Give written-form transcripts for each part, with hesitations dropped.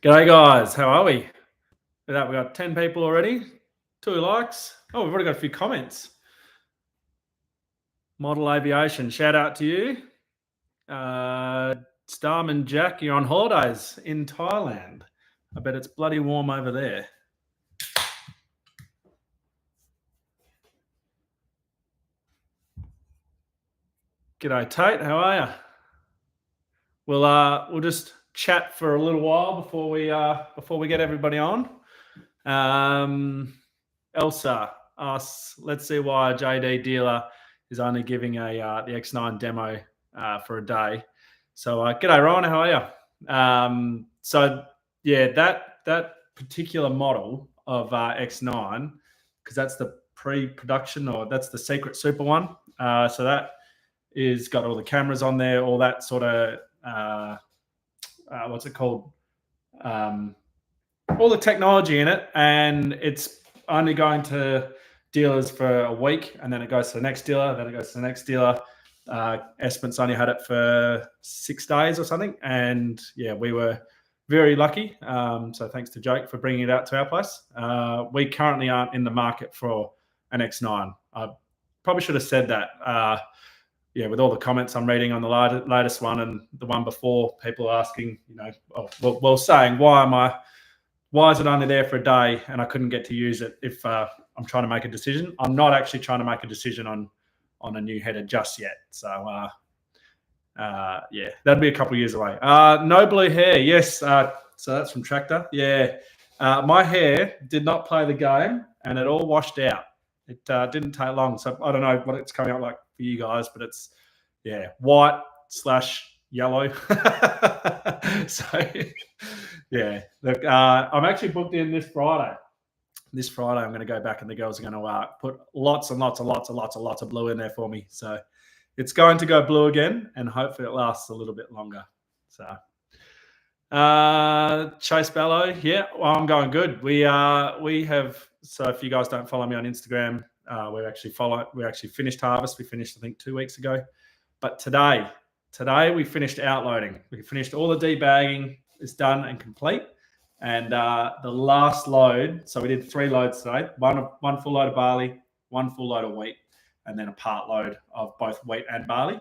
G'day guys, how are we? With that, we got 10 people already, 2 likes. Oh, we've already got a few comments. Model Aviation, shout out to you. Starman Jack, you're on holidays in Thailand. I bet it's bloody warm over there. G'day Tate, how are you? We'll just chat for a little while before we get everybody on. Elsa asks, let's see why a JD dealer is only giving the X9 demo for a day. So g'day Ryan, how are you? So yeah, that particular model of X9, because that's the pre-production, or that's the secret super one. So that is got all the cameras on there, all that sort of what's it called? All the technology in it, and it's only going to dealers for a week, and then it goes to the next dealer, then it goes to the next dealer. Espence only had it for 6 days or something, and yeah, we were very lucky. So thanks to Jake for bringing it out to our place. We currently aren't in the market for an X9. I probably should have said that. Yeah, with all the comments I'm reading on the latest one and the one before, people are asking, saying, why is it only there for a day and I couldn't get to use it if I'm trying to make a decision? I'm not actually trying to make a decision on a new header just yet. So, yeah, that'll be a couple of years away. No blue hair. Yes. So that's from Tractor. Yeah. My hair did not play the game and it all washed out. It didn't take long. So I don't know what it's coming out like for you guys, but it's, yeah, white/yellow. So, yeah. Look, I'm actually booked in this Friday. This Friday, I'm going to go back and the girls are going to put lots and lots of blue in there for me. So it's going to go blue again, and hopefully it lasts a little bit longer. So Chase Bellow, yeah, well, I'm going good. We have, so if you guys don't follow me on Instagram, we actually finished harvest. We finished, I think, 2 weeks ago. But today we finished outloading. We finished all the debagging. It's done and complete. And the last load, so we did 3 loads today, one full load of barley, one full load of wheat, and then a part load of both wheat and barley.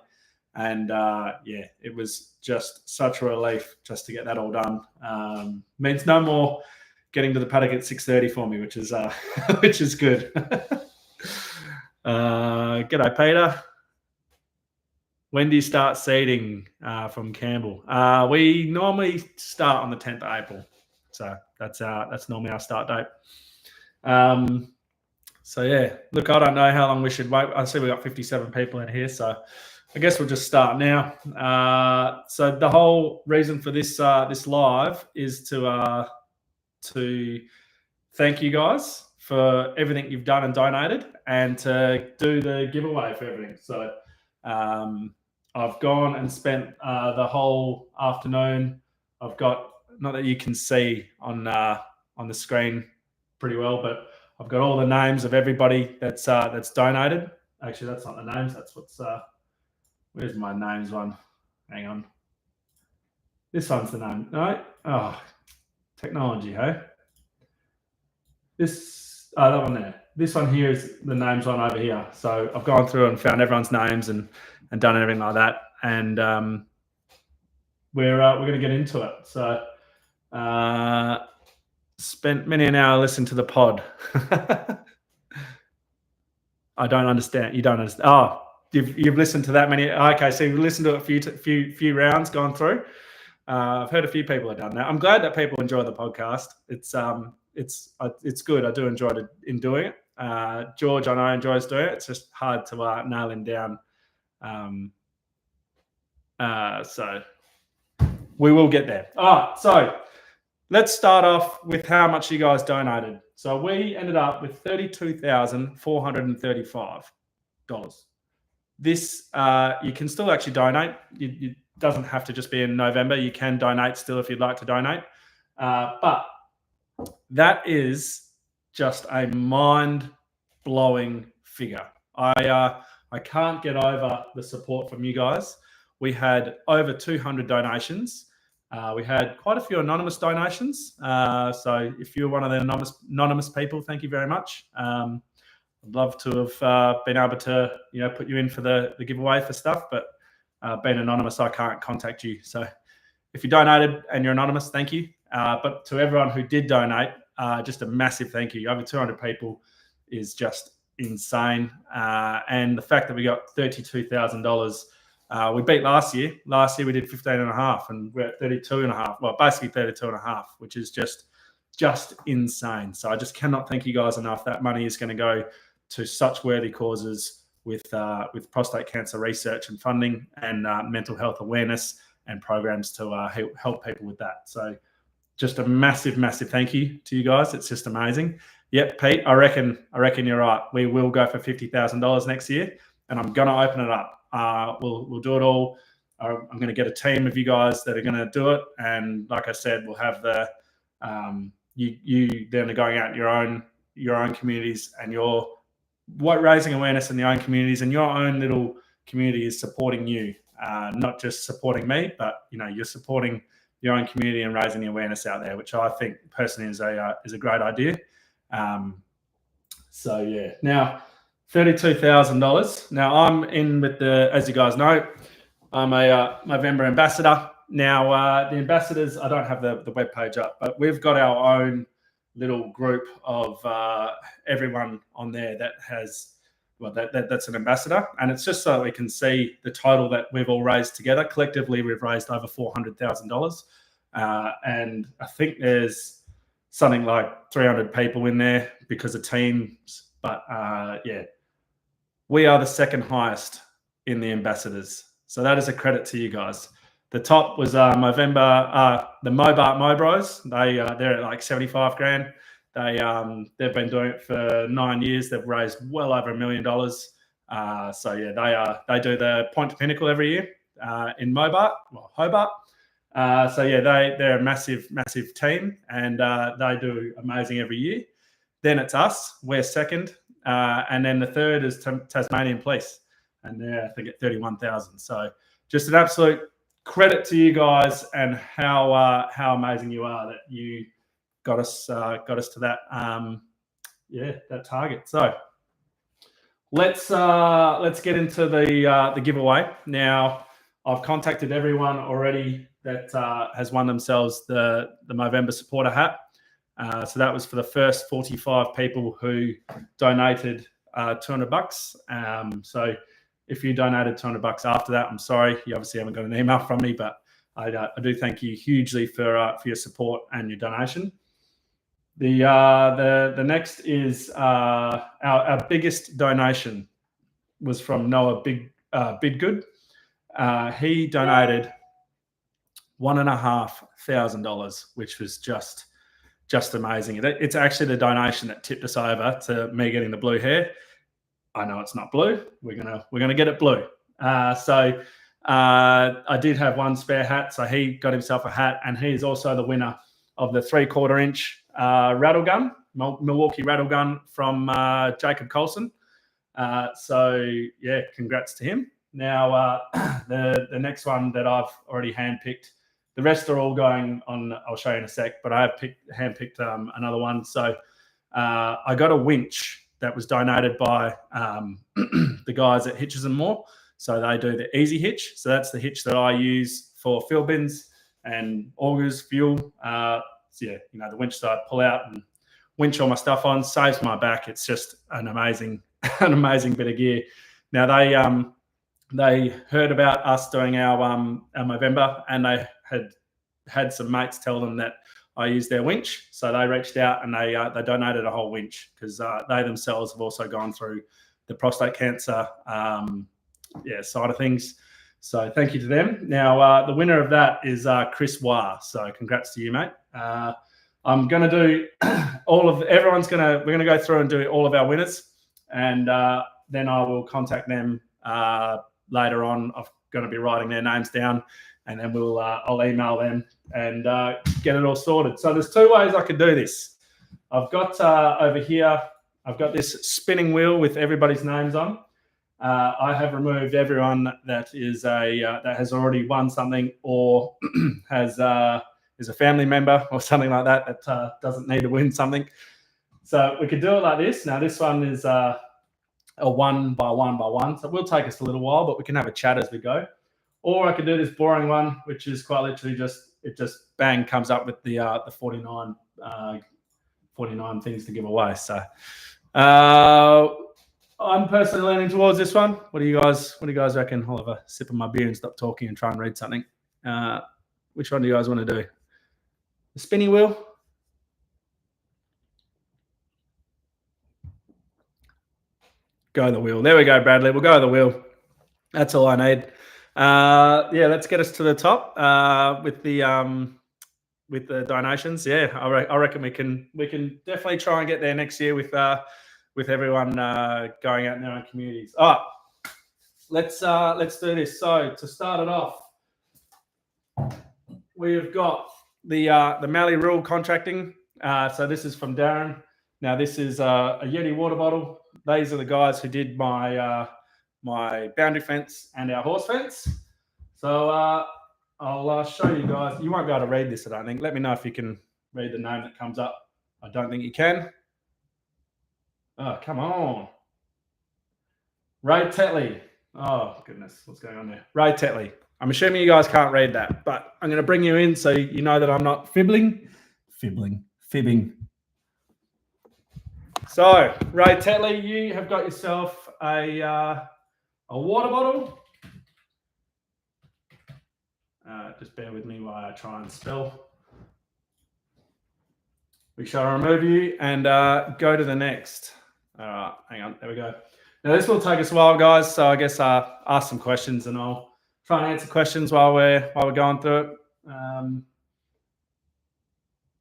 And yeah, it was just such a relief just to get that all done. Means no more getting to the paddock at 6:30 for me, which is good. G'day, Peter. When do you start seeding? From Campbell? We normally start on the 10th of April. So that's normally our start date. So yeah, look, I don't know how long we should wait. I see we got 57 people in here, so I guess we'll just start now. So the whole reason for this live is to thank you guys for everything you've done and donated, and to do the giveaway for everything. So I've gone and spent the whole afternoon. I've got, not that you can see on the screen pretty well, but I've got all the names of everybody that's donated. Actually, that's not the names. That's what's where's my names one? Hang on. This one's the name. No. Oh, technology, hey. That one there. This one here is the names one over here. So I've gone through and found everyone's names and done everything like that. And we're going to get into it. So spent many an hour listening to the pod. I don't understand. You don't understand. Oh, you've listened to that many. Okay, so you've listened to a few rounds gone through. I've heard a few people have done that. I'm glad that people enjoy the podcast. It's good. I do enjoy in doing it. George, I know, enjoys doing it. It's just hard to nail him down. So we will get there. All right, so let's start off with how much you guys donated. So we ended up with $32,435. This, you can still actually donate. It doesn't have to just be in November. You can donate still if you'd like to donate. But that is just a mind-blowing figure. I can't get over the support from you guys. We had over 200 donations. We had quite a few anonymous donations. So if you're one of the anonymous people, thank you very much. I'd love to have been able to, put you in for the giveaway for stuff, but being anonymous, I can't contact you. So if you donated and you're anonymous, thank you. But to everyone who did donate, just a massive thank you. Over 200 people is just insane. And the fact that we got $32,000, we beat last year. Last year we did 15.5 and we're at 32.5. Well, basically 32.5, which is just insane. So I just cannot thank you guys enough. That money is going to go to such worthy causes with prostate cancer research and funding and mental health awareness and programs to help people with that. So just a massive, massive thank you to you guys. It's just amazing. Yep, Pete, I reckon you're right. We will go for $50,000 next year, and I'm going to open it up. We'll do it all. I'm going to get a team of you guys that are going to do it, and like I said, we'll have the you then are going out in your own communities, and you're raising awareness in your own communities, and your own little community is supporting you, not just supporting me, but you're supporting your own community and raising the awareness out there, which I think personally is a great idea. So yeah, now $32,000. Now I'm in with as you guys know, I'm a Movember ambassador. Now the ambassadors, I don't have the webpage up, but we've got our own little group of everyone on there that has, that's an ambassador, and it's just so that we can see the total that we've all raised together. Collectively, we've raised over $400,000, and I think there's something like 300 people in there because of teams. But yeah, we are the second highest in the ambassadors, so that is a credit to you guys. The top was Movember, the Mobart Mobros. They're at like 75 grand. They've been doing it for 9 years. They've raised well over $1 million. So yeah, they do the Point to Pinnacle every year in Hobart. So yeah, they're a massive team, and they do amazing every year. Then it's us. We're second, and then the third is Tasmanian Police, and they're I think at 31,000. So just an absolute credit to you guys and how amazing you are that you got us to that that target. So let's get into the giveaway. Now I've contacted everyone already that has won themselves the Movember supporter hat. So that was for the first 45 people who donated $200. So if you donated $200 after that, I'm sorry, you obviously haven't got an email from me, but I do thank you hugely for your support and your donation. The next is our biggest donation was from Noah Bidgood. He donated $1,500, which was just amazing. It's actually the donation that tipped us over to me getting the blue hair. I know it's not blue. We're gonna get it blue. So I did have one spare hat, so he got himself a hat, and he is also the winner of the 3/4 inch rattle gun, Milwaukee rattle gun from Jacob Colson. So yeah, congrats to him. Now the next one that I've already handpicked. The rest are all going on. I'll show you in a sec, but I have handpicked another one. So I got a winch that was donated by the guys at Hitches and More. So they do the easy hitch. So that's the hitch that I use for fill bins and augers, fuel. So yeah, the winch that I pull out and winch all my stuff on, saves my back. It's just an amazing bit of gear. Now they heard about us doing our Movember, and they had some mates tell them that I use their winch. So they reached out and they donated a whole winch because they themselves have also gone through the prostate cancer side of things. So thank you to them. Now the winner of that is Chris Wah. So congrats to you, mate. I'm going to do we're going to go through and do all of our winners, and then I will contact them later on. I'm going to be writing their names down, and then I'll email them and get it all sorted. So there's two ways I could do this. I've got over here, I've got this spinning wheel with everybody's names on. I have removed everyone that is that has already won something or has is a family member or something like that doesn't need to win something. So we could do it like this. Now this one is a 1 by 1 by 1, so it will take us a little while, but we can have a chat as we go. Or I could do this boring one, which is quite literally just bang comes up with the 49 things to give away. So I'm personally leaning towards this one. What do you guys reckon? I'll have a sip of my beer and stop talking and try and read something. Which one do you guys want to do? The spinny wheel? Go the wheel. There we go, Bradley. We'll go the wheel. That's all I need. Yeah, let's get us to the top with the donations. Yeah, I reckon we can definitely try and get there next year with everyone going out in their own communities. All right, let's do this. So to start it off, we've got the Mally Rule Contracting. So this is from Darren. Now this is a Yeti water bottle. These are the guys who did my my boundary fence and our horse fence. So I'll show you guys. You won't be able to read this, I don't think. Let me know if you can read the name that comes up. I don't think you can. Oh, come on. Ray Tetley. Oh, goodness. What's going on there? Ray Tetley. I'm assuming you guys can't read that, but I'm going to bring you in so you know that I'm not fibbing. So, Ray Tetley, you have got yourself a water bottle. Just bear with me while I try and spell. We shall remove you and go to the next. All right, hang on. There we go. Now, this will take us a while, guys. So I guess ask some questions and I'll try and answer questions while we're going through it.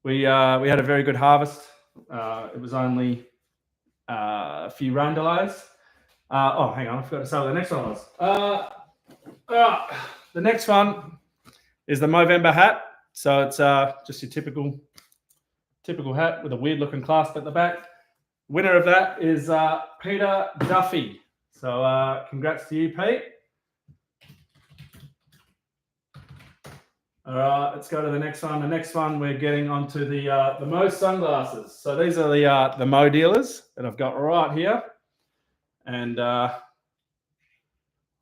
We had a very good harvest. It was only a few rain delays. Oh, hang on. I forgot to say what the next one was. The next one is the Movember hat. So it's just your typical hat with a weird looking clasp at the back. Winner of that is Peter Duffy. So congrats to you, Pete. All right, let's go to the next one. The next one, we're getting onto the Mo sunglasses. So these are the Mo dealers that I've got right here. And I'll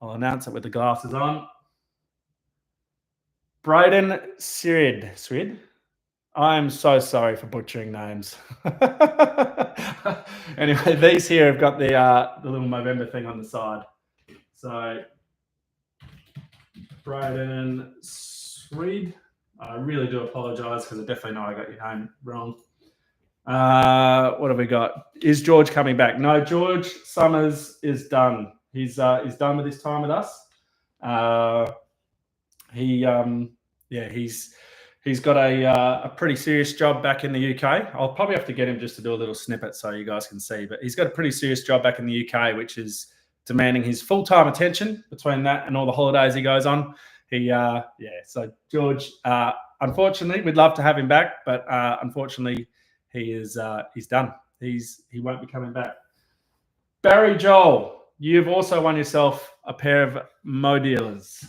announce it with the glasses on. Braden Srid. I'm so sorry for butchering names. Anyway, these here have got the little Movember thing on the side. So, Braden Srid. I really do apologise because I definitely know I got your name wrong. What have we got? Is George coming back? No, George Summers is done. He's done with his time with us. He's got a pretty serious job back in the UK. I'll probably have to get him just to do a little snippet so you guys can see. But he's got a pretty serious job back in the UK, which is demanding his full-time attention between that and all the holidays he goes on. So George, unfortunately, we'd love to have him back, but unfortunately, he's done. He won't be coming back. Barry Joel, you've also won yourself a pair of Mo dealers.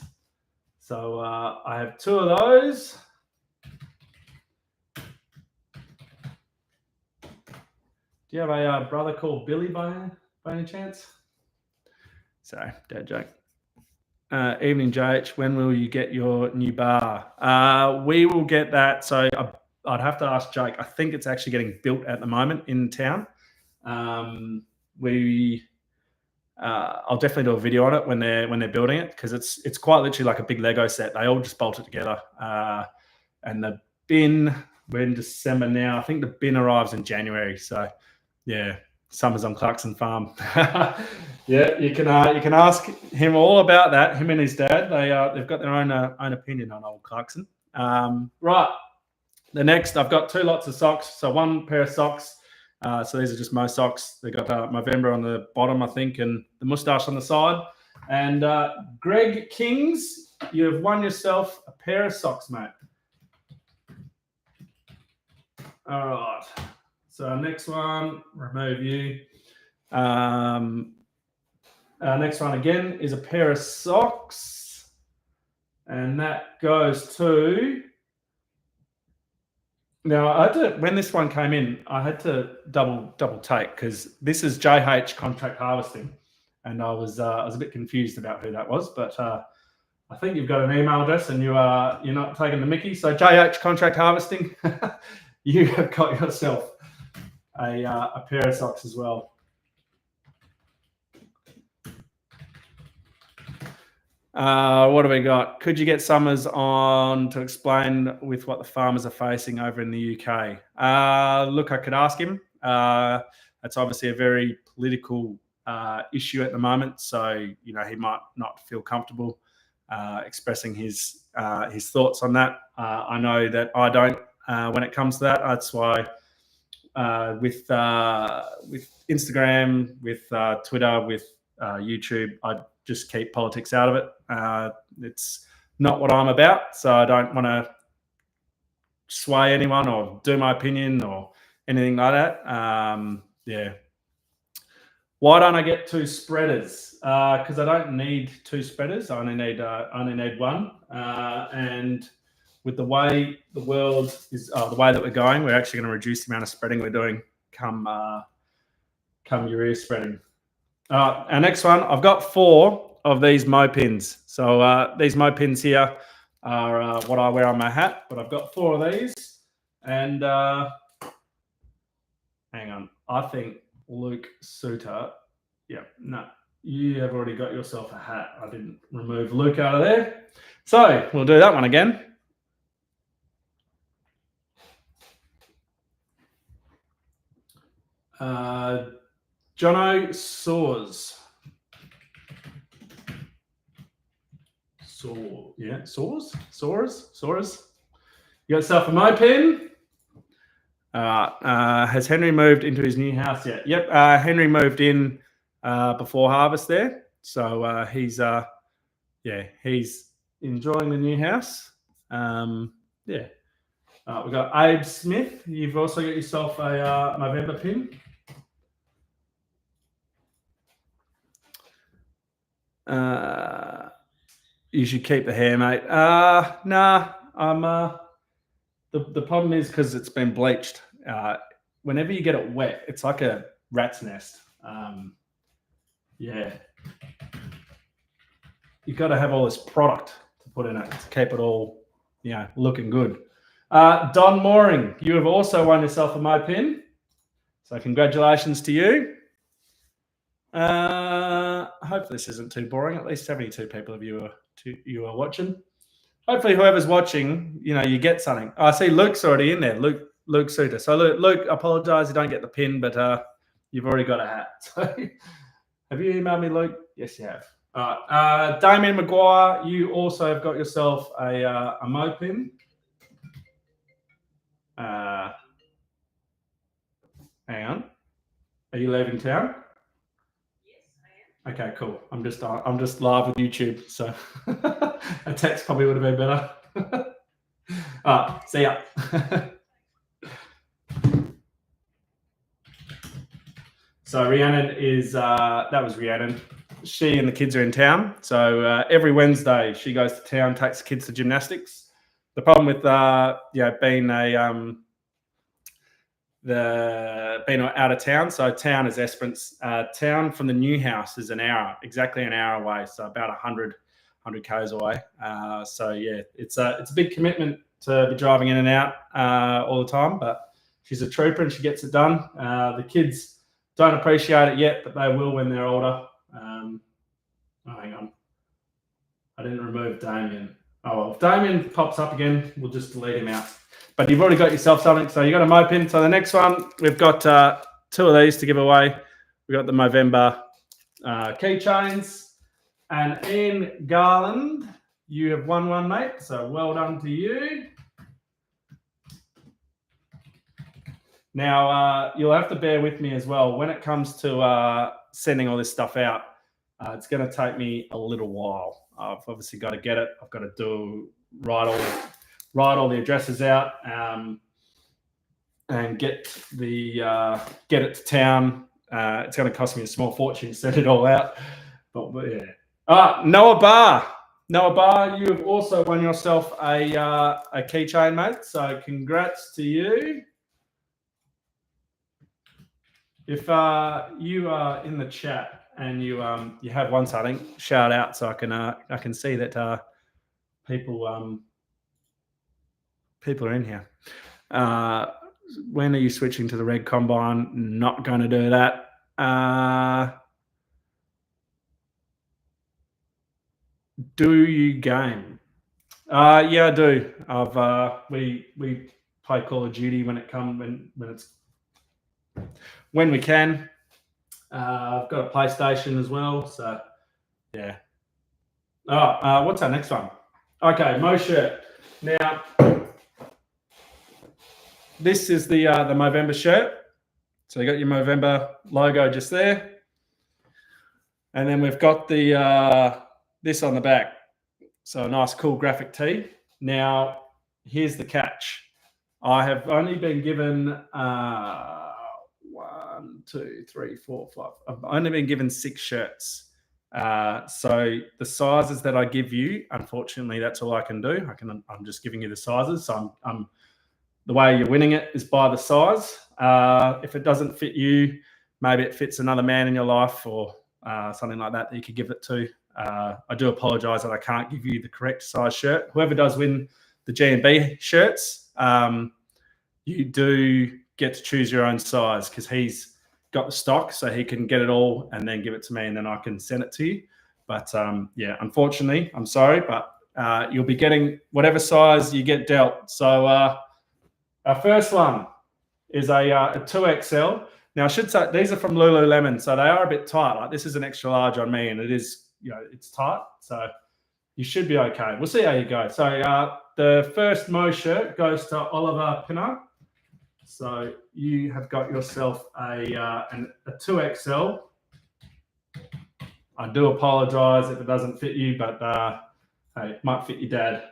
So I have two of those. Do you have a brother called Billy by any chance? Sorry, dad joke. Evening, JH. When will you get your new bar? We will get that. So I'd have to ask Jake. I think it's actually getting built at the moment in town. I'll definitely do a video on it when they're building it because it's quite literally like a big Lego set. They all just bolt it together. And the bin, we're in December now. I think the bin arrives in January. So yeah, summer's on Clarkson Farm. Yeah, you can ask him all about that. Him and his dad, they've got their own opinion on old Clarkson. Right, the next I've got two lots of socks. So one pair of socks. So these are just Mo socks. They got Movember on the bottom, I think, and the moustache on the side. And Greg Kings, you have won yourself a pair of socks, mate. All right. So next one, remove you. Next one again is a pair of socks. And that goes to... Now, when this one came in, I had to double take because this is JH Contract Harvesting. And I was a bit confused about who that was, but I think you've got an email address and you're not taking the mickey. So JH Contract Harvesting, you have got yourself a pair of socks as well. What do we got? Could you get Summers on to explain with what the farmers are facing over in the UK? Look, I could ask him. That's obviously a very political issue at the moment, so he might not feel comfortable expressing his thoughts on that. I know that I don't when it comes to that. That's why with Instagram, with Twitter, with YouTube, I just keep politics out of it. It's not what I'm about, so I don't want to sway anyone or do my opinion or anything like that. Yeah. Why don't I get 2 spreaders? Because I don't need 2 spreaders. I only need one. And with the way the world is, the way that we're going, we're actually going to reduce the amount of spreading we're doing come urea spreading. Our next one, I've got 4 of these Mo pins. So these Mo pins here are what I wear on my hat, but I've got 4 of these. And hang on, I think Luke Suter. Yeah, no, you have already got yourself a hat. I didn't remove Luke out of there. So we'll do that one again. Jono Soars. Soars. You got yourself a Mo pin. Has Henry moved into his new house yet? Yep, Henry moved in before harvest there. So he's enjoying the new house. Yeah. We've got Abe Smith. You've also got yourself a Movember pin. You should keep the hair, mate. Nah, I'm... The problem is because it's been bleached. Whenever you get it wet, it's like a rat's nest. Yeah. You've got to have all this product to put in it to keep it all, looking good. Don Mooring, you have also won yourself a Mo pin. So congratulations to you. Hopefully this isn't too boring. At least 72 people of you are watching. Hopefully whoever's watching, you get something. I see Luke's already in there. Luke Suter. So Luke, I apologise you don't get the pin, but you've already got a hat. So have you emailed me, Luke? Yes, you have. All right. Damien Maguire, you also have got yourself a Mo pin. Hang on. Are you leaving town? Okay, cool. I'm just live with YouTube, so a text probably would have been better. All right, see ya. So Rhiannon is that was Rhiannon. She and the kids are in town, so every Wednesday she goes to town, takes the kids to gymnastics. The problem with being out of town. So town is Esperance. Town from the new house is exactly an hour away. So about 100 k's away. So yeah, it's a big commitment to be driving in and out all the time. But she's a trooper and she gets it done. The kids don't appreciate it yet, but they will when they're older. Hang on. I didn't remove Damien. Oh well, if Damien pops up again, we'll just delete him out. But you've already got yourself something, so you got a Mo pin. So the next one, we've got 2 of these to give away. We've got the Movember keychains. And Ian Garland, you have won one, mate. So well done to you. Now, you'll have to bear with me as well. When it comes to sending all this stuff out, it's going to take me a little while. I've obviously got to get it. I've got to write all the addresses out and get it to town. It's going to cost me a small fortune to send it all out. But yeah. Noah Barr, you have also won yourself a keychain, mate. So congrats to you. If you are in the chat and you have won something, shout out so I can see that people are in here. When are you switching to the red combine? Not going to do that. Do you game? Yeah, I do. We play Call of Duty when we can. I've got a PlayStation as well, so yeah. What's our next one? Okay, Mo shirt. Now, this is the Movember shirt. So you got your Movember logo just there, and then we've got the this on the back. So a nice, cool graphic tee. Now, here's the catch. I have only been given 1, 2, 3, 4, 5. I've only been given 6 shirts. So the sizes that I give you, unfortunately, that's all I can do. I'm just giving you the sizes. So the way you're winning it is by the size. If it doesn't fit you, maybe it fits another man in your life or something like that you could give it to. I do apologise that I can't give you the correct size shirt. Whoever does win the G&B shirts, you do get to choose your own size because he's got the stock, so he can get it all and then give it to me, and then I can send it to you. But yeah, unfortunately, I'm sorry, but you'll be getting whatever size you get dealt. So our first one is a 2XL. Now, I should say these are from Lululemon, so they are a bit tight. Like this is an extra large on me, and it is, it's tight. So you should be okay. We'll see how you go. So the first Mo shirt goes to Oliver Pinner. So you have got yourself a 2XL. I do apologise if it doesn't fit you, but hey, it might fit your dad.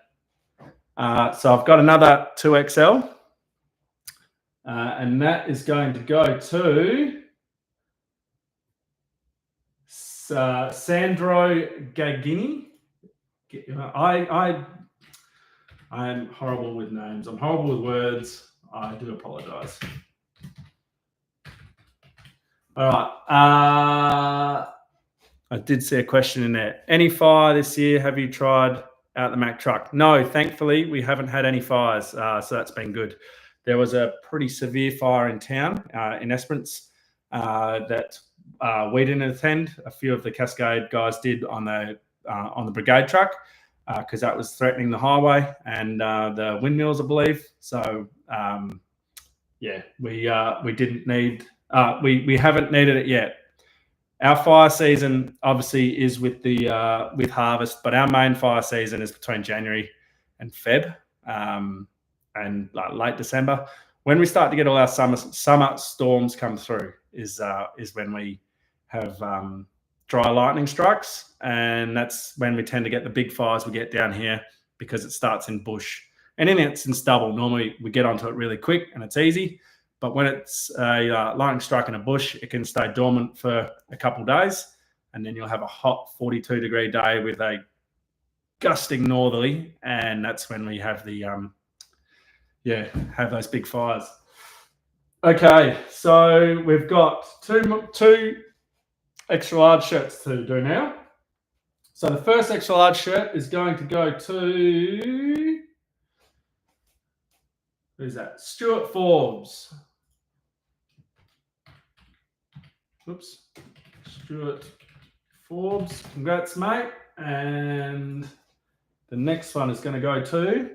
So I've got another 2XL. And that is going to go to Sandro Gagini. I am horrible with names. I'm horrible with words. I do apologise. All right. I did see a question in there. Any fire this year? Have you tried out the Mack truck? No, thankfully, we haven't had any fires. So that's been good. There was a pretty severe fire in town, in Esperance, that we didn't attend. A few of the Cascade guys did on the brigade truck because that was threatening the highway and the windmills, I believe. So yeah, we didn't need. We haven't needed it yet. Our fire season obviously is with with harvest, but our main fire season is between January and Feb. And late December, when we start to get all our summer storms come through, is when we have dry lightning strikes, and that's when we tend to get the big fires we get down here because it starts in bush, and then it's in stubble. Normally we get onto it really quick and it's easy, but when it's a lightning strike in a bush, it can stay dormant for a couple of days, and then you'll have a hot 42-degree day with a gusting northerly, and that's when we have the have those big fires. Okay, so we've got two extra large shirts to do now. So the first extra large shirt is going to go to, who's that? Stuart Forbes. Oops. Stuart Forbes. Congrats, mate. And the next one is going to go to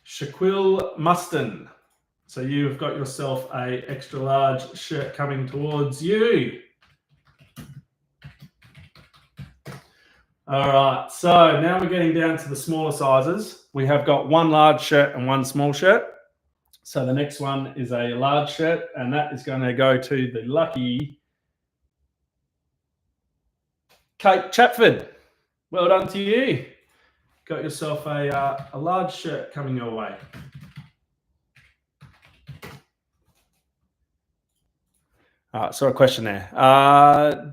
Shaquille Muston. So you've got yourself a extra large shirt coming towards you. All right, so now we're getting down to the smaller sizes. We have got one large shirt and one small shirt. So the next one is a large shirt, and that is going to go to the lucky Kate Chatford. Well done to you. Got yourself a large shirt coming your way. So a question there.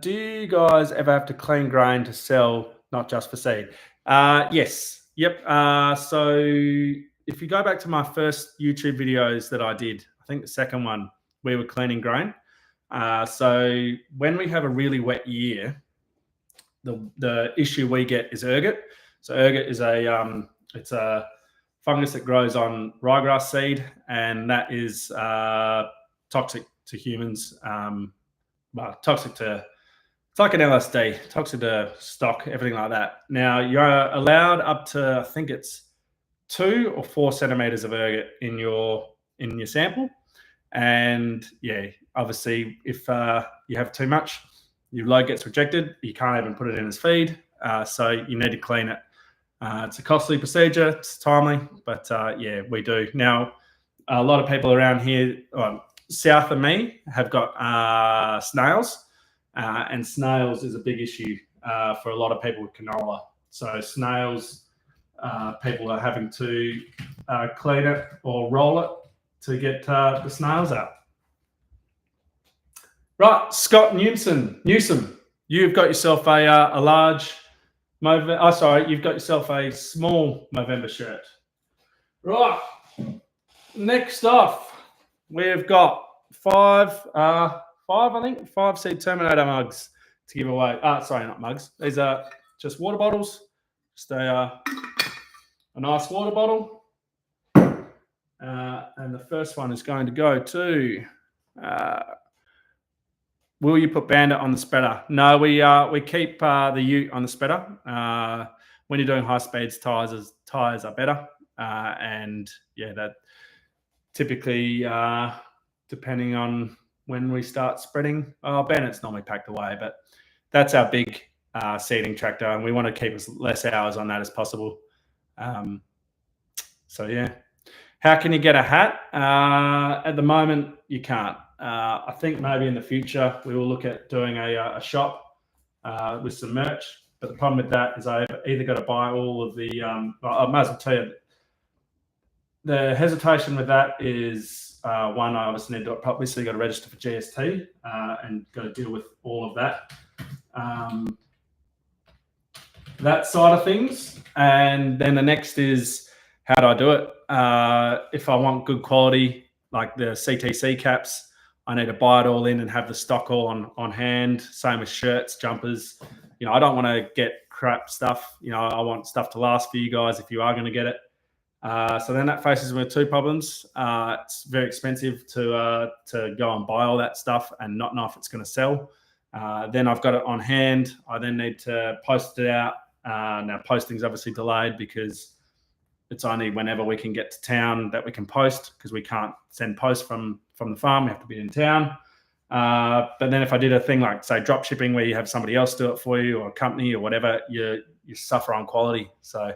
Do you guys ever have to clean grain to sell, not just for seed? Yes. Yep. So if you go back to my first YouTube videos that I did, I think the second one, we were cleaning grain. So when we have a really wet year, the issue we get is ergot. So ergot is it's a fungus that grows on ryegrass seed, and that is toxic to humans. Well, toxic to it's like an LSD, toxic to stock, everything like that. Now you're allowed up to, I think it's 2 or 4 centimeters of ergot in your sample, and yeah, obviously if you have too much, your load gets rejected. You can't even put it in as feed, so you need to clean it. It's a costly procedure. It's timely, but yeah, we do now. A lot of people around here, south of me, have got snails, and snails is a big issue for a lot of people with canola. So snails, people are having to clean it or roll it to get the snails out. Right, Scott Newsom, you've got yourself a large you've got yourself a small Movember shirt. Right, next off, we've got five seed Terminator mugs to give away. Sorry, not mugs. These are just water bottles. Just a nice water bottle. And the first one is going to go to. Will you put Bandit on the spreader? No, we keep the Ute on the spreader. When you're doing high speeds, tires are better, and yeah, that typically depending on when we start spreading. Bandit's normally packed away, but that's our big seeding tractor, and we want to keep as less hours on that as possible. So yeah, how can you get a hat? At the moment, you can't. I think maybe in the future we will look at doing a shop with some merch. But the problem with that is I've either got to buy all of the. I might as well tell you. The hesitation with that is one, I obviously need to do it properly, so you got to register for GST and got to deal with all of that. That side of things, and then the next is how do I do it? If I want good quality, like the CTC caps, I need to buy it all in and have the stock all on hand. Same with shirts, jumpers. You know, I don't want to get crap stuff. You know, I want stuff to last for you guys if you are going to get it. So then that faces me with two problems. It's very expensive to go and buy all that stuff and not know if it's going to sell. Then I've got it on hand. I then need to post it out. Now posting's obviously delayed because it's only whenever we can get to town that we can post, because we can't send posts from the farm. We have to be in town. But then if I did a thing like, say, drop shipping, where you have somebody else do it for you, or a company or whatever, you suffer on quality. So,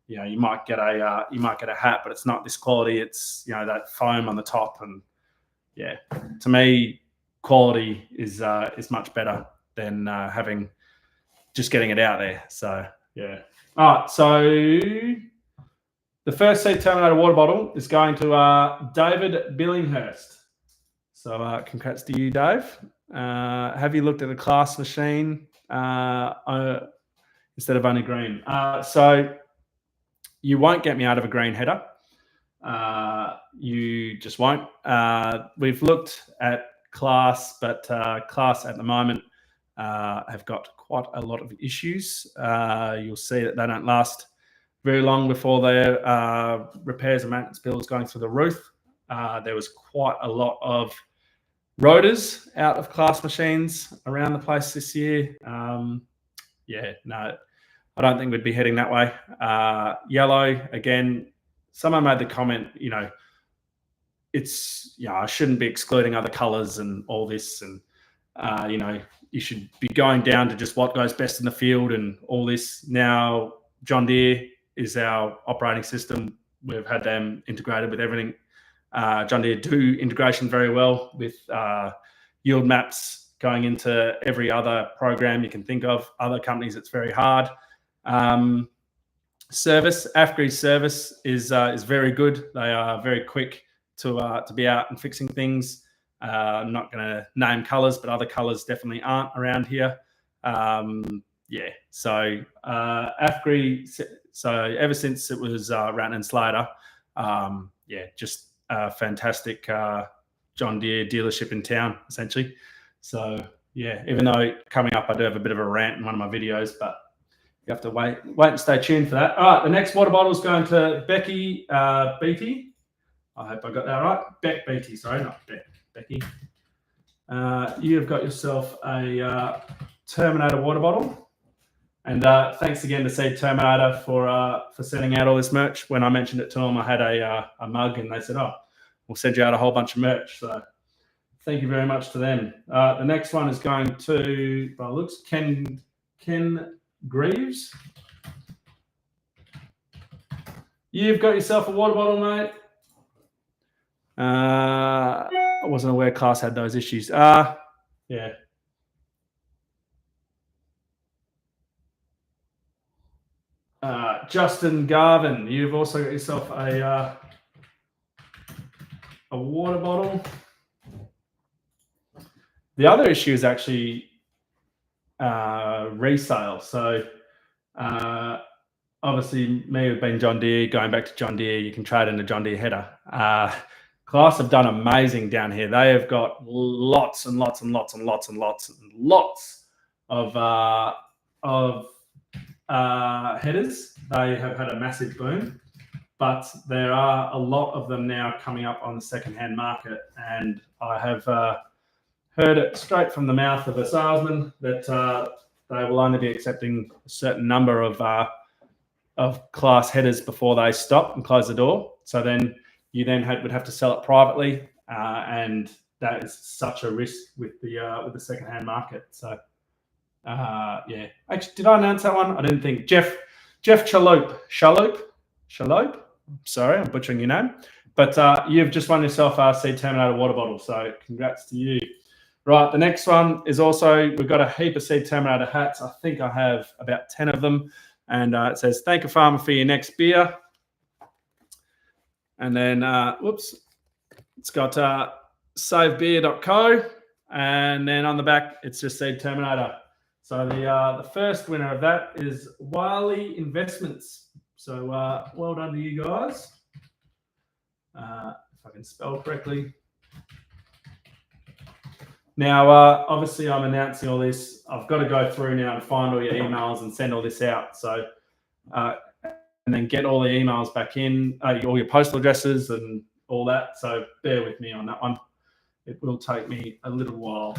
you know, you might get a hat, but it's not this quality. It's, you know, that foam on the top, and yeah, to me, quality is much better than just getting it out there. So yeah. All right. So the first seed Terminator water bottle is going to David Billinghurst. So congrats to you, Dave. Have you looked at a class machine instead of only green? So you won't get me out of a green header. You just won't. We've looked at class, but class at the moment have got quite a lot of issues. You'll see that they don't last very long before their repairs and maintenance bills going through the roof. There was quite a lot of rotors out of class machines around the place this year. Yeah, no, I don't think we'd be heading that way. Yellow, again, someone made the comment, you know, it's, you know, I shouldn't be excluding other colors and all this. And, you know, you should be going down to just what goes best in the field and all this. Now, John Deere is our operating system. We've had them integrated with everything. John Deere do integration very well with yield maps going into every other program you can think of. Other companies, it's very hard. Service, AFGRI's service is very good. They are very quick to be out and fixing things. I'm not going to name colours, but other colours definitely aren't around here. So Afgri, so ever since it was Ratton and Slater, just a fantastic John Deere dealership in town, essentially. So yeah, even though coming up I do have a bit of a rant in one of my videos, but you have to wait and stay tuned for that. All right, the next water bottle is going to Becky Beatty. I hope I got that right. Beck Beatty, sorry, not Becky. You've got yourself a Terminator water bottle. And thanks again to Seed Terminator for sending out all this merch. When I mentioned it to them, I had a mug, and they said, "Oh, we'll send you out a whole bunch of merch." So thank you very much to them. The next one is going to, by the looks, Ken Greaves. You've got yourself a water bottle, mate. I wasn't aware class had those issues. Yeah. Justin Garvin, you've also got yourself a water bottle. The other issue is actually resale. So obviously me have been John Deere, going back to John Deere, you can trade in a John Deere header. Class have done amazing down here. They have got lots and lots and lots and lots and lots and lots of headers. They have had a massive boom, but there are a lot of them now coming up on the second-hand market, and I have heard it straight from the mouth of a salesman that they will only be accepting a certain number of class headers before they stop and close the door. So then you would have to sell it privately, and that is such a risk with the second-hand market. So actually, did I announce that one? I didn't think. Jeff Chalope. Sorry, I'm butchering your name, but you've just won yourself a Seed Terminator water bottle. So congrats to you. Right, the next one is also, we've got a heap of Seed Terminator hats. I think I have about 10 of them, and it says, "Thank a farmer for your next beer." And then, it's got savebeer.co, and then on the back, it's just Seed Terminator. So the first winner of that is Wiley Investments. So well done to you guys. If I can spell correctly. Now, obviously, I'm announcing all this. I've got to go through now and find all your emails and send all this out. So, and then get all the emails back in, all your postal addresses and all that. So bear with me on that one. It will take me a little while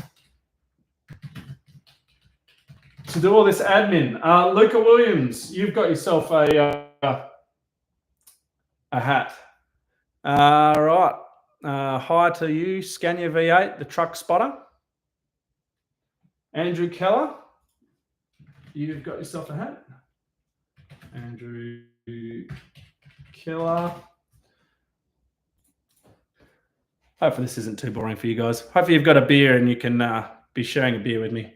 to do all this admin. Luca Williams, you've got yourself a hat. Right. Hi to you, Scania V8, the truck spotter. Andrew Keller, you've got yourself a hat. Andrew Keller. Hopefully this isn't too boring for you guys. Hopefully you've got a beer and you can be sharing a beer with me.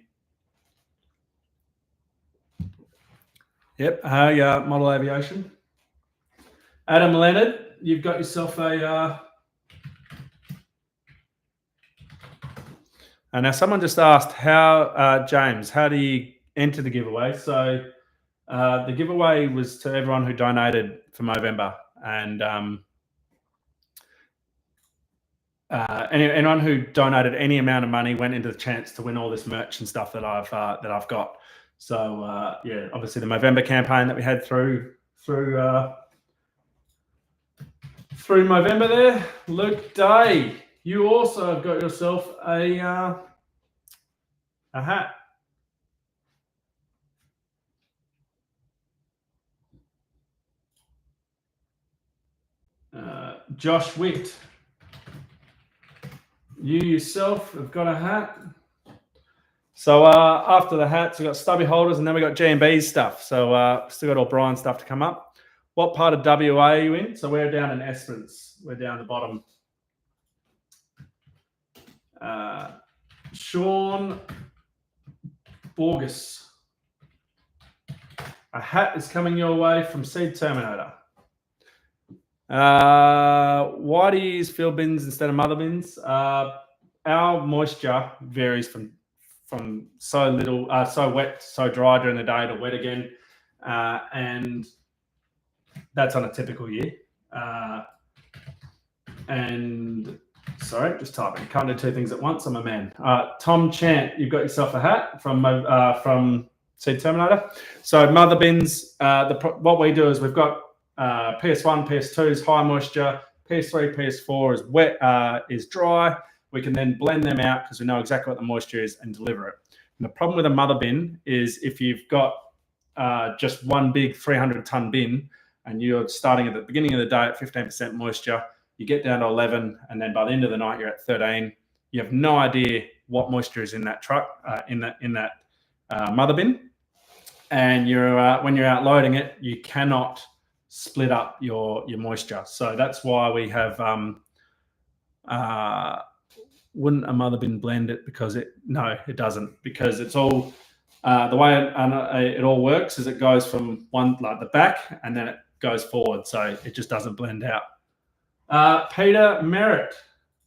Yep, Model Aviation. Adam Leonard, you've got yourself a... And now someone just asked, James, how do you enter the giveaway? So the giveaway was to everyone who donated for Movember, and anyone who donated any amount of money went into the chance to win all this merch and stuff that I've got. So obviously the Movember campaign that we had through Movember there. Luke Day, you also have got yourself a hat. Josh Witt, you yourself have got a hat. So after the hats, we've got stubby holders, and then we've got G&B's stuff. So still got all Brian's stuff to come up. What part of WA are you in? So we're down in Esperance. We're down the bottom. Sean Borges. A hat is coming your way from Seed Terminator. Why do you use field bins instead of mother bins? our moisture varies from so little, so wet, so dry during the day to wet again, and that's on a typical year. And sorry, just typing. Can't do two things at once. I'm a man. Tom Chant, you've got yourself a hat from Seed Terminator. So mother bins. What we do is we've got PS1, PS2's high moisture, PS3, PS4 is wet, is dry. We can then blend them out because we know exactly what the moisture is and deliver it. And the problem with a mother bin is if you've got just one big 300-ton bin and you're starting at the beginning of the day at 15% moisture, you get down to 11, and then by the end of the night you're at 13. You have no idea what moisture is in that truck, in that mother bin, and when you're out loading it, you cannot split up your moisture. So that's why we have wouldn't a mother bin blend it? Because it doesn't, because it's all the way it all works is it goes from one, like the back, and then it goes forward, so it just doesn't blend out. Peter Merritt,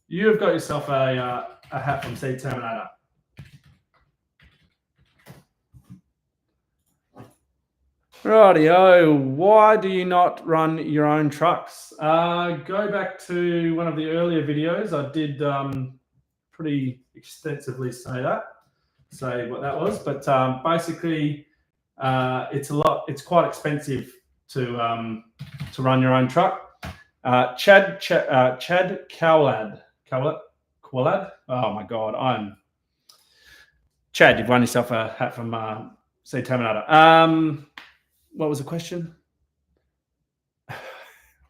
you have got yourself a hat from Seed Terminator. Rightio. Why do you not run your own trucks? Go back to one of the earlier videos. I did pretty extensively say what that was. But basically, it's quite expensive to run your own truck. Chad Cowlad. Oh my God, Chad. You've won yourself a hat from Seed Terminator. What was the question?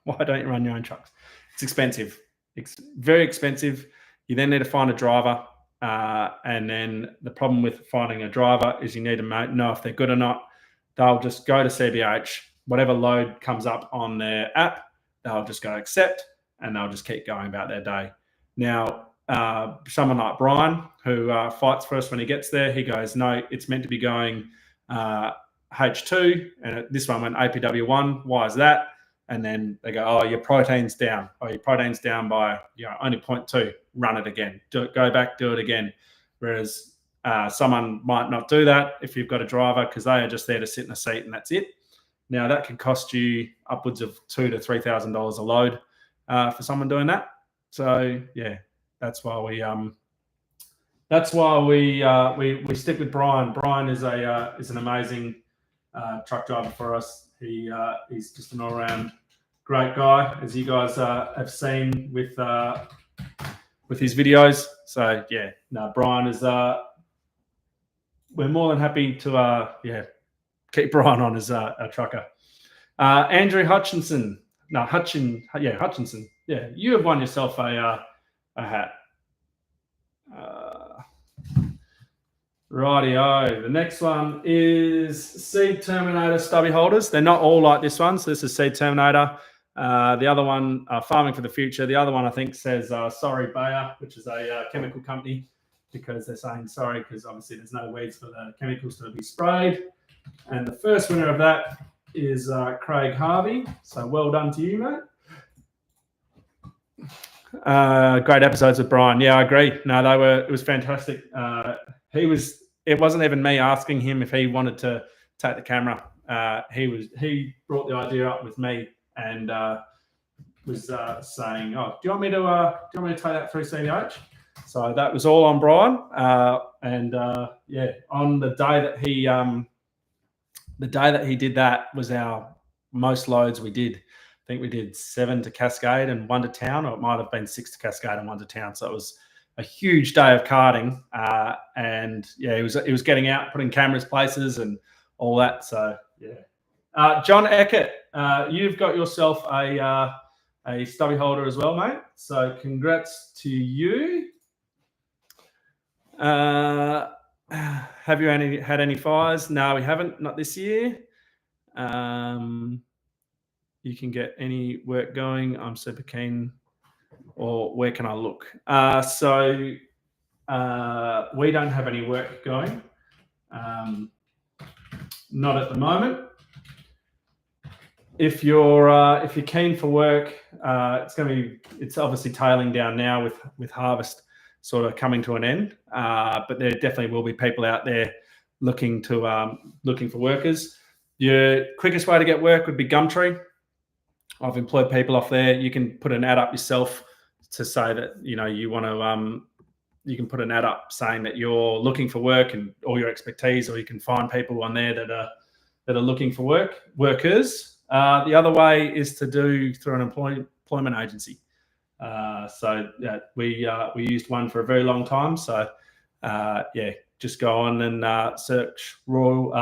Why don't you run your own trucks? It's expensive. It's very expensive. You then need to find a driver. And then the problem with finding a driver is you need to know if they're good or not. They'll just go to CBH. Whatever load comes up on their app, they'll just go accept, and they'll just keep going about their day. Now, someone like Brian, who fights for us when he gets there, he goes, no, it's meant to be going H2, and this one went APW1. Why is that? And then they go, oh, your protein's down. Oh, your protein's down by only 0.2. Run it again. Go back, do it again. Whereas someone might not do that if you've got a driver, because they are just there to sit in a seat and that's it. Now that could cost you upwards of $2,000 to $3,000 a load for someone doing that. So yeah, that's why we stick with Brian. Brian is an amazing truck driver for us. He's just an all-round great guy, as you guys have seen with his videos. So yeah, no, Brian is. We're more than happy to keep Brian on as a trucker. Andrew Hutchinson. Hutchinson. Yeah, you have won yourself a hat. Rightio. The next one is Seed Terminator stubby holders. They're not all like this one. So this is Seed Terminator. The other one, Farming for the Future. The other one, I think, says Sorry Bayer, which is a chemical company, because they're saying sorry because obviously there's no weeds for the chemicals to be sprayed. And the first winner of that is Craig Harvey. So well done to you, mate. Great episodes with Brian. Yeah, I agree. No, it was fantastic. It wasn't even me asking him if he wanted to take the camera. He brought the idea up with me and was saying, "Oh, do you want me to take that through CBH?" So that was all on Brian. On the day that he did that was our most loads we did. I think we did 7 to Cascade and 1 to town, or it might have been 6 to Cascade and 1 to town. So it was a huge day of karting, and yeah, he was getting out, putting cameras places and all that. So yeah, John Eckert, you've got yourself a stubby holder as well, mate. So congrats to you. Have you had any fires? No, we haven't. Not this year. You can get any work going. I'm super keen. Or where can I look? We don't have any work going. Not at the moment. If you're keen for work, it's obviously tailing down now with harvest. sort of coming to an end. But there definitely will be people out there looking for workers. Your quickest way to get work would be Gumtree. I've employed people off there. You can put an ad up yourself to say that you want to. You can put an ad up saying that you're looking for work and all your expertise, or you can find people on there that are looking for workers. The other way is to do through an employment agency. We used one for a very long time. So just go on and search rural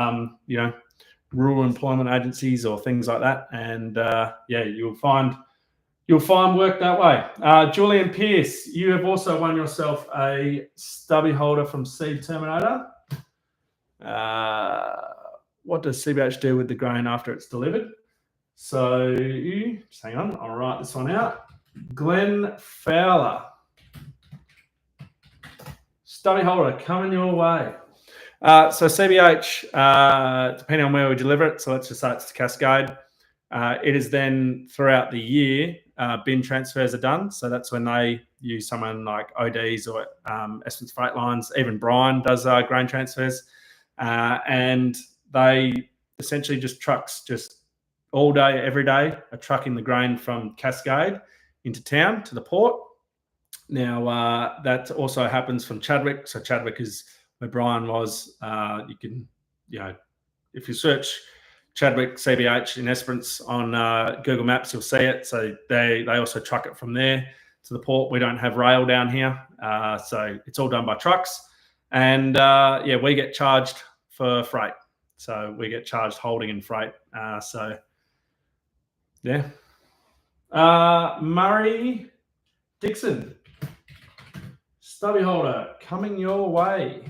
employment agencies or things like that, and you'll find work that way. Julian Pierce, you have also won yourself a stubby holder from Seed Terminator. What does CBH do with the grain after it's delivered? So, just hang on, I'll write this one out. Glenn Fowler, stubby holder coming your way. So CBH, depending on where we deliver it, so let's just say it's to Cascade. It is then throughout the year, bin transfers are done. So that's when they use someone like ODs or Essence Freight Lines. Even Brian does grain transfers. And they essentially trucks all day, every day, are trucking the grain from Cascade into town to the port. Now, that also happens from Chadwick. So Chadwick is where Brian was. You can, if you search Chadwick CBH in Esperance on Google Maps, you'll see it. So they also truck it from there to the port. We don't have rail down here, so it's all done by trucks. And we get charged for freight. So we get charged holding and freight. Murray Dixon, stubby holder coming your way.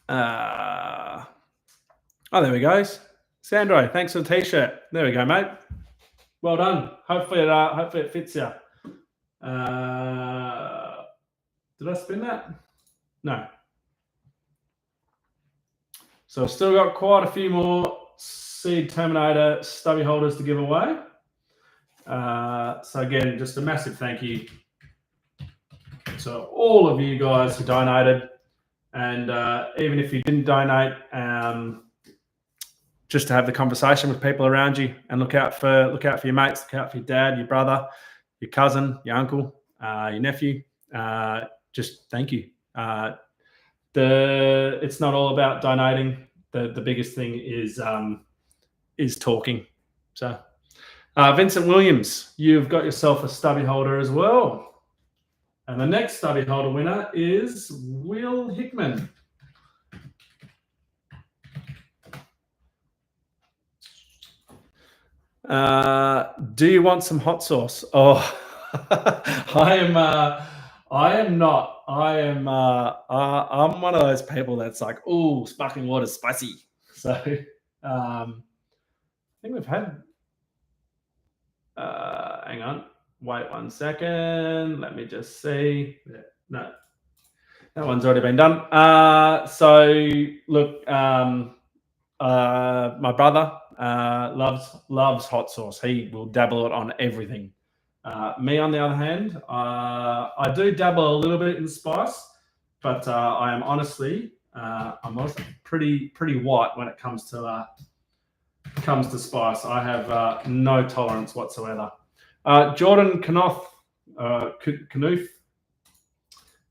There we go. Sandro, thanks for the t-shirt. There we go, mate. Well done. Hopefully it fits you. Did I spin that? No. So I've still got quite a few more Seed Terminator stubby holders to give away. So again, just a massive thank you to all of you guys who donated. And even if you didn't donate, just to have the conversation with people around you and look out for your mates, look out for your dad, your brother, your cousin, your uncle, your nephew. Just thank you. It's not all about donating. The biggest thing is talking. So, Vincent Williams, you've got yourself a stubby holder as well. And the next stubby holder winner is Will Hickman. Do you want some hot sauce? Oh, I am not. I'm one of those people that's like, oh, sparkling water's spicy. So I think we've had. Hang on. Wait 1 second. Let me just see. No, that one's already been done. So look, my brother loves hot sauce. He will dabble it on everything. Me, on the other hand, I do dabble a little bit in spice, but I am honestly, I'm also pretty white when it comes to spice. I have no tolerance whatsoever. Jordan Knuth,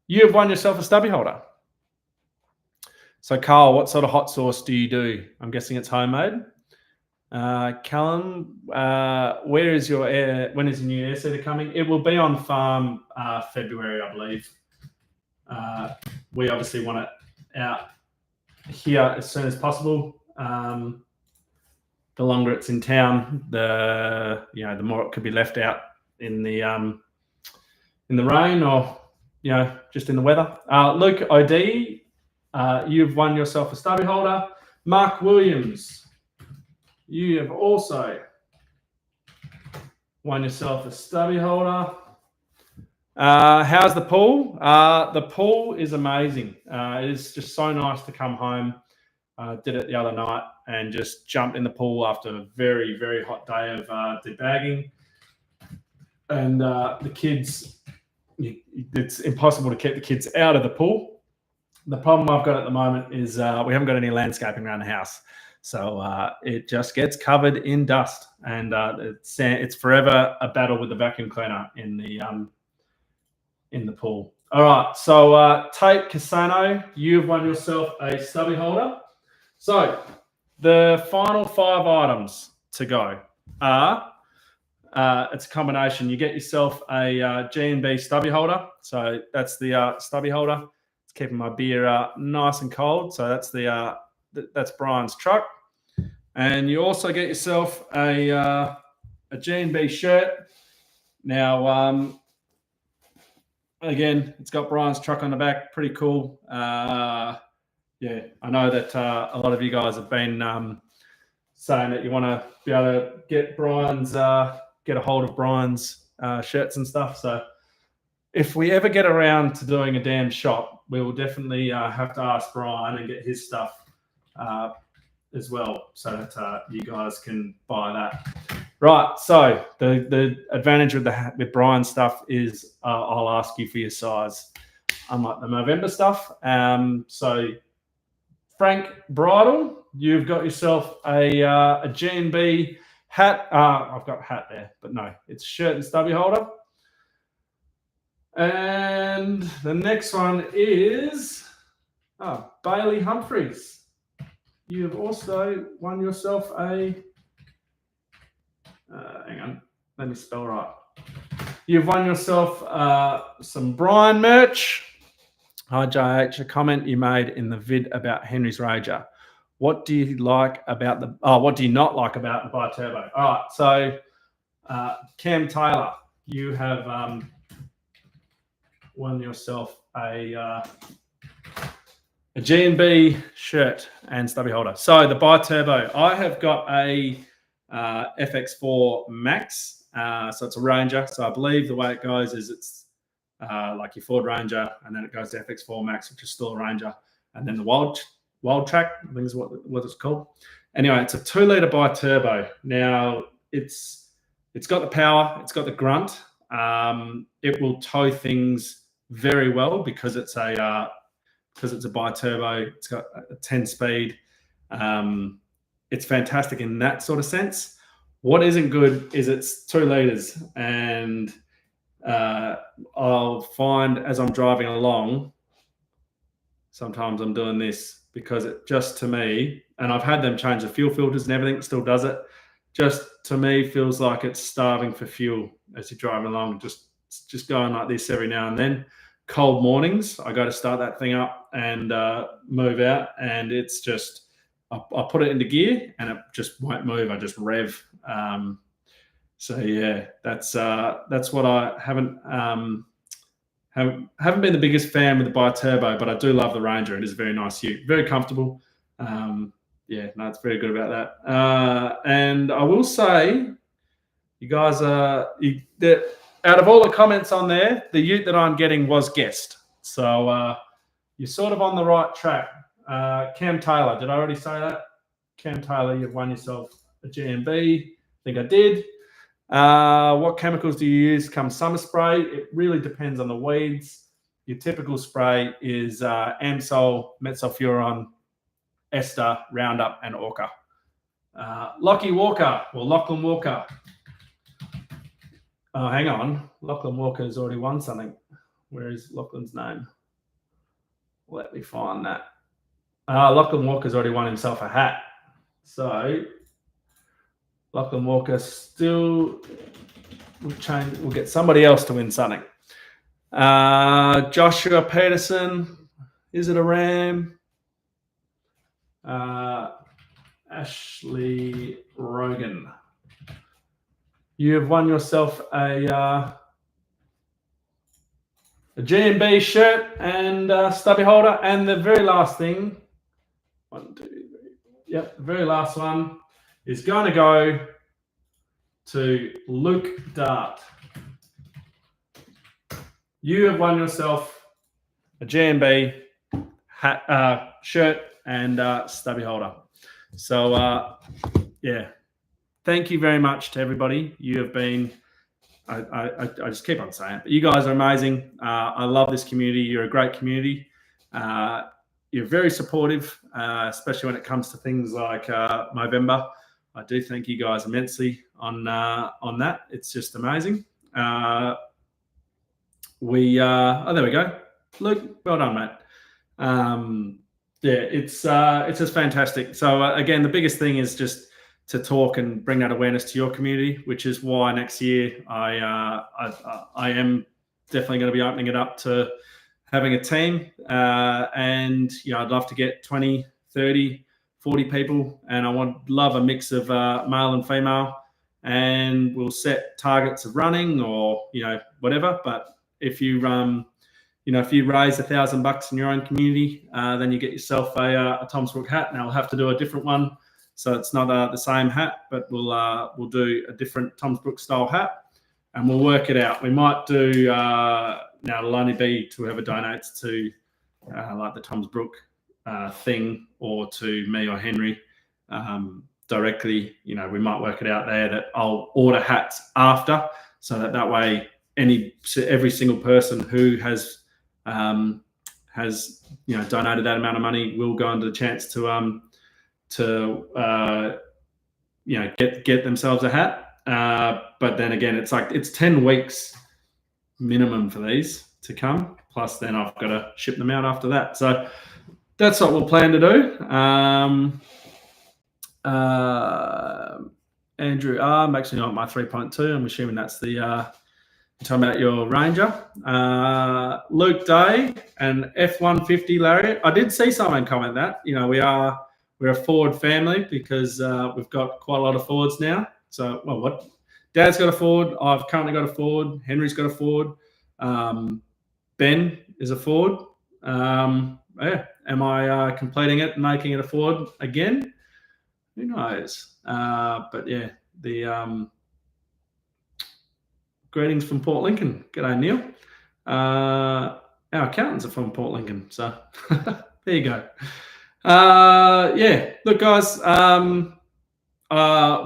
you have won yourself a stubby holder. So, Carl, what sort of hot sauce do you do? I'm guessing it's homemade. Callum, when is your new air seeder coming? It will be on farm February, I believe. We obviously want it out here as soon as possible. The longer it's in town, the more it could be left out in the rain or just in the weather. Luke OD, you've won yourself a stubby holder. Mark Williams, you have also won yourself a stubby holder. How's the pool? The pool is amazing. It is just so nice to come home Did it the other night and just jumped in the pool after a very, very hot day of debagging. And the kids, it's impossible to keep the kids out of the pool. The problem I've got at the moment is we haven't got any landscaping around the house. So it just gets covered in dust, and it's forever a battle with the vacuum cleaner in the pool. All right, so Tate Casano, you've won yourself a stubby holder. So the final 5 items to go are it's a combination. You get yourself a G&B stubby holder. So that's the stubby holder. It's keeping my beer nice and cold. So that's Brian's truck. And you also get yourself a G&B shirt. Now, again, it's got Brian's truck on the back. Pretty cool. Yeah, I know that a lot of you guys have been saying that you want to be able to get get a hold of Brian's shirts and stuff. So if we ever get around to doing a damn shop, we will definitely have to ask Brian and get his stuff as well, so that you guys can buy that. Right. So the advantage with Brian's stuff is I'll ask you for your size, unlike the Movember stuff. So Frank Bridle, you've got yourself a G&B hat. I've got hat there, but no, it's shirt and stubby holder. And the next one is Bailey Humphreys. You've also won yourself a hang on, let me spell right. You've won yourself some Brian merch. Hi JH, a comment you made in the vid about Henry's Rager. What do you like about what do you not like about the Bi-Turbo? All right, so Cam Taylor, you have won yourself a G&B shirt and stubby holder. So the Bi-Turbo, I have got a FX4 Max. So it's a Ranger. So I believe the way it goes is it's like your Ford Ranger, and then it goes to FX4 Max, which is still a Ranger, and then the Wild Track, I think is what it's called. Anyway, it's a 2-litre Bi-Turbo. Now it's got the power, it's got the grunt. It will tow things very well because it's a Bi-Turbo. It's got a 10-speed. It's fantastic in that sort of sense. What isn't good is it's 2 litres, and I'll find as I'm driving along, sometimes I'm doing this because it just, to me, and I've had them change the fuel filters and everything, it still does it, just to me feels like it's starving for fuel as you're driving along, just going like this every now and then. Cold mornings, I go to start that thing up and move out, and it's just, I put it into gear and it just won't move. I just rev. So yeah, that's what I haven't been the biggest fan with the Bi-Turbo, but I do love the Ranger. It is a very nice ute, very comfortable. Yeah, no, it's very good about that. And I will say, you guys out of all the comments on there, the ute that I'm getting was guessed. So you're sort of on the right track. Cam Taylor, did I already say that? Cam Taylor, you've won yourself a G&B. I think I did. What chemicals do you use come summer spray? It really depends on the weeds. Your typical spray is Amsol, Metsulfuron, Ester, Roundup, and Orca. Lachlan Walker. Oh, hang on. Lachlan Walker has already won something. Where is Lachlan's name? Let me find that. Lachlan Walker's already won himself a hat. So Lachlan Walker still we'll get somebody else to win something. Joshua Peterson, is it a ram? Ashley Rogan, you have won yourself a G&B shirt and stubby holder. And the very last thing, 1, 2, 3, yep, the very last one is going to go to Luke Dart. You have won yourself a G&B hat, shirt and stubby holder. So yeah, thank you very much to everybody. You have been, I just keep on saying it, but you guys are amazing. I love this community. You're a great community. You're very supportive, especially when it comes to things like Movember. I do thank you guys immensely on that. It's just amazing. Oh, there we go. Luke, well done, mate. Yeah, it's just fantastic. So again, the biggest thing is just to talk and bring that awareness to your community, which is why next year I am definitely going to be opening it up to having a team, and I'd love to get 20, 30, 40 people, and I love a mix of male and female, and we'll set targets of running or whatever. But if you if you raise $1,000 in your own community, then you get yourself a Tom's Brook hat. Now I'll have to do a different one, so it's not the same hat, but we'll do a different Tom's Brook style hat, and we'll work it out. We might do now it'll only be to whoever donates to like the Tom's Brook thing, or to me or Henry directly. We might work it out there that I'll order hats after, so that way every single person who has donated that amount of money will go into the chance to get themselves a hat. But then again, it's 10 weeks minimum for these to come, plus then I've got to ship them out after that. So that's what we'll plan to do. Andrew makes me not my 3.2. I'm assuming that's the talking about your Ranger. Luke Day and F-150 Larry. I did see someone comment that we're a Ford family because we've got quite a lot of Fords now. So what? Dad's got a Ford. I've currently got a Ford. Henry's got a Ford. Ben is a Ford. Yeah. Am I completing it and making it a Ford again? Who knows? But yeah, the greetings from Port Lincoln. G'day, Neil. Our accountants are from Port Lincoln, so there you go. Yeah, look, guys,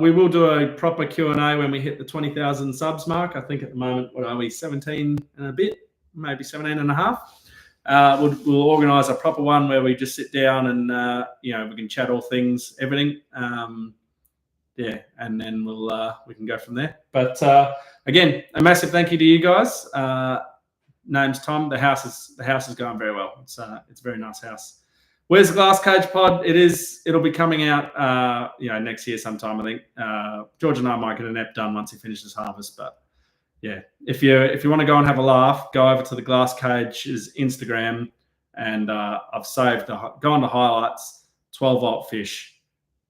we will do a proper Q&A when we hit the 20,000 subs mark. I think at the moment, what are we, 17 and a bit, maybe 17 and a half. We'll organise a proper one where we just sit down and we can chat all things, everything. Yeah, and then we can go from there. But again, a massive thank you to you guys. Name's Tom. The house is going very well. It's a very nice house. Where's the Glass Cage pod? It'll be coming out next year sometime, I think. George and I might get an ep done once he finishes harvest. But yeah, if you want to go and have a laugh, go over to the Glass Cage's Instagram, and I've saved go on to highlights, 12-volt fish.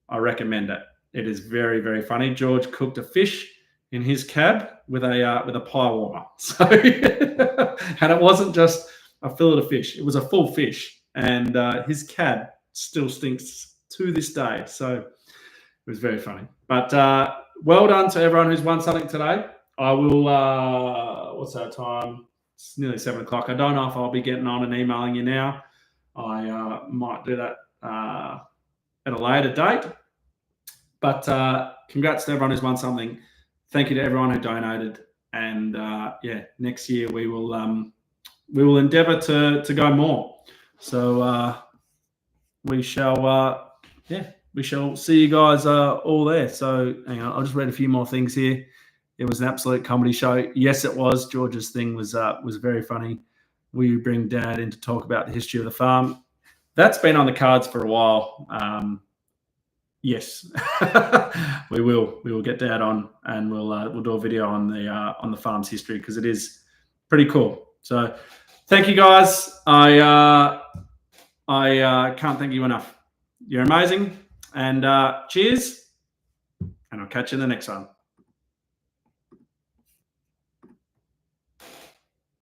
I recommend it. It is very, very funny. George cooked a fish in his cab with a pie warmer. So and it wasn't just a fillet of fish; it was a full fish. And his cab still stinks to this day. So it was very funny. But well done to everyone who's won something today. I will. What's our time? It's nearly 7 o'clock. I don't know if I'll be getting on and emailing you now. I might do that at a later date. But congrats to everyone who's won something. Thank you to everyone who donated. And yeah, next year we will endeavour to go more. So we shall see you guys all there. So hang on, I'll just read a few more things here. It was an absolute comedy show. Yes, it was. George's thing was very funny. We bring Dad in to talk about the history of the farm. That's been on the cards for a while. Yes, we will. We will get Dad on, and we'll do a video on the farm's history, because it is pretty cool. So thank you, guys. I can't thank you enough. You're amazing, and cheers. And I'll catch you in the next one.